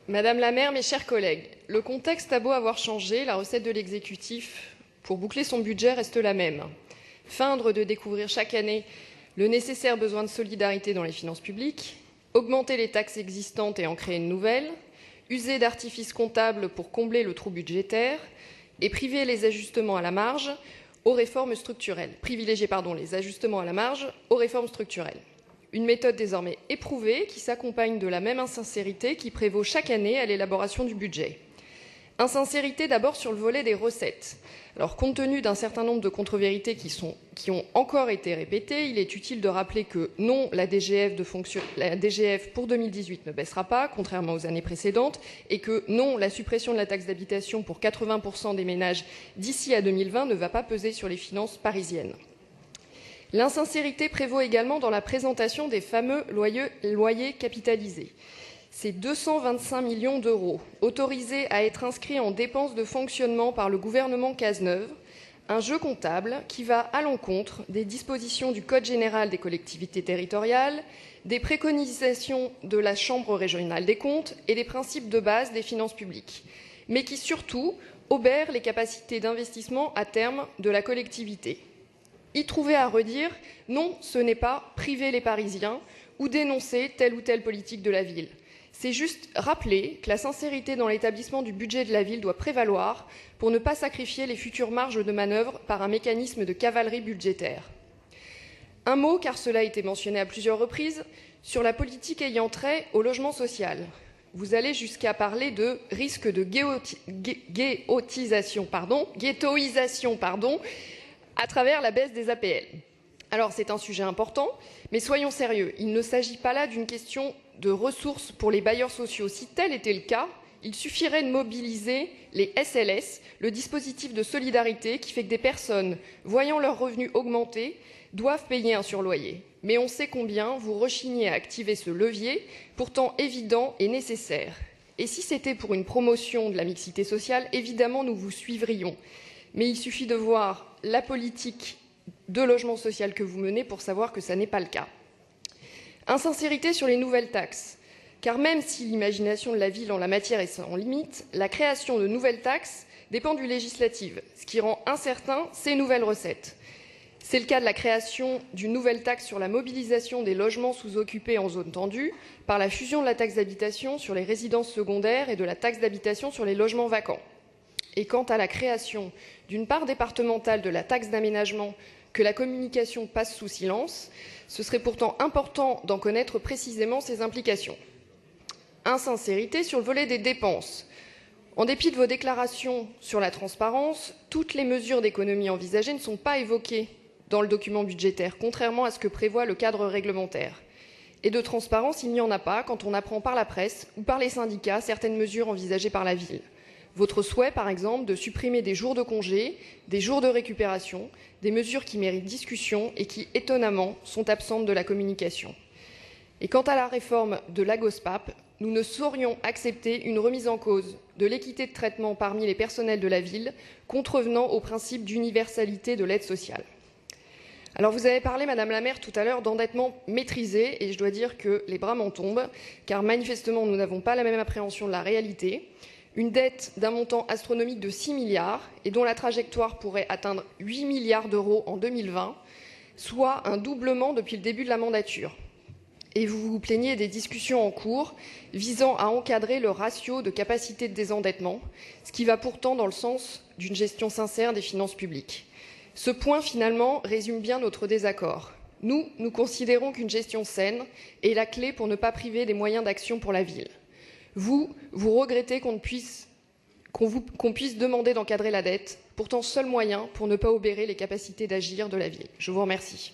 Madame la maire, mes chers collègues, le contexte a beau avoir changé, la recette de l'exécutif pour boucler son budget reste la même. Feindre de découvrir chaque année le nécessaire besoin de solidarité dans les finances publiques, augmenter les taxes existantes et en créer une nouvelle, user d'artifices comptables pour combler le trou budgétaire et privilégier les ajustements à la marge aux réformes structurelles. Une méthode désormais éprouvée qui s'accompagne de la même insincérité qui prévaut chaque année à l'élaboration du budget. Insincérité d'abord sur le volet des recettes. Alors, compte tenu d'un certain nombre de contre-vérités qui ont encore été répétées, il est utile de rappeler que non, la DGF pour 2018 ne baissera pas, contrairement aux années précédentes, et que non, la suppression de la taxe d'habitation pour 80% des ménages d'ici à 2020 ne va pas peser sur les finances parisiennes. L'insincérité prévaut également dans la présentation des fameux loyers capitalisés. Ces 225 millions d'euros autorisés à être inscrits en dépenses de fonctionnement par le gouvernement Cazeneuve, un jeu comptable qui va à l'encontre des dispositions du Code général des collectivités territoriales, des préconisations de la Chambre régionale des comptes et des principes de base des finances publiques, mais qui surtout obère les capacités d'investissement à terme de la collectivité. Y trouver à redire, non, ce n'est pas priver les Parisiens ou dénoncer telle ou telle politique de la ville. C'est juste rappeler que la sincérité dans l'établissement du budget de la ville doit prévaloir pour ne pas sacrifier les futures marges de manœuvre par un mécanisme de cavalerie budgétaire. Un mot, car cela a été mentionné à plusieurs reprises, sur la politique ayant trait au logement social. Vous allez jusqu'à parler de risque de ghettoisation, à travers la baisse des APL. Alors, c'est un sujet important, mais soyons sérieux, il ne s'agit pas là d'une question de ressources pour les bailleurs sociaux. Si tel était le cas, il suffirait de mobiliser les SLS, le dispositif de solidarité qui fait que des personnes, voyant leurs revenus augmenter, doivent payer un surloyer. Mais on sait combien vous rechignez à activer ce levier, pourtant évident et nécessaire. Et si c'était pour une promotion de la mixité sociale, évidemment nous vous suivrions. Mais il suffit de voir la politique de logement social que vous menez pour savoir que ça n'est pas le cas. Insincérité sur les nouvelles taxes, car même si l'imagination de la ville en la matière est sans limite, la création de nouvelles taxes dépend du législatif, ce qui rend incertain ces nouvelles recettes. C'est le cas de la création d'une nouvelle taxe sur la mobilisation des logements sous-occupés en zone tendue par la fusion de la taxe d'habitation sur les résidences secondaires et de la taxe d'habitation sur les logements vacants. Et quant à la création d'une part départementale de la taxe d'aménagement que la communication passe sous silence, ce serait pourtant important d'en connaître précisément ses implications. Insincérité sur le volet des dépenses. En dépit de vos déclarations sur la transparence, toutes les mesures d'économie envisagées ne sont pas évoquées dans le document budgétaire, contrairement à ce que prévoit le cadre réglementaire. Et de transparence, il n'y en a pas quand on apprend par la presse ou par les syndicats certaines mesures envisagées par la ville. Votre souhait, par exemple, de supprimer des jours de congé, des jours de récupération, des mesures qui méritent discussion et qui, étonnamment, sont absentes de la communication. Et quant à la réforme de l'AGOSPAP, nous ne saurions accepter une remise en cause de l'équité de traitement parmi les personnels de la ville, contrevenant au principe d'universalité de l'aide sociale. Alors vous avez parlé, Madame la maire, tout à l'heure d'endettement maîtrisé, et je dois dire que les bras m'en tombent, car manifestement nous n'avons pas la même appréhension de la réalité. Une dette d'un montant astronomique de 6 milliards et dont la trajectoire pourrait atteindre 8 milliards d'euros en 2020, soit un doublement depuis le début de la mandature. Et vous vous plaignez des discussions en cours visant à encadrer le ratio de capacité de désendettement, ce qui va pourtant dans le sens d'une gestion sincère des finances publiques. Ce point, finalement, résume bien notre désaccord. Nous considérons qu'une gestion saine est la clé pour ne pas priver des moyens d'action pour la ville. Vous regrettez qu'on puisse demander d'encadrer la dette, pourtant seul moyen pour ne pas obérer les capacités d'agir de la ville. Je vous remercie.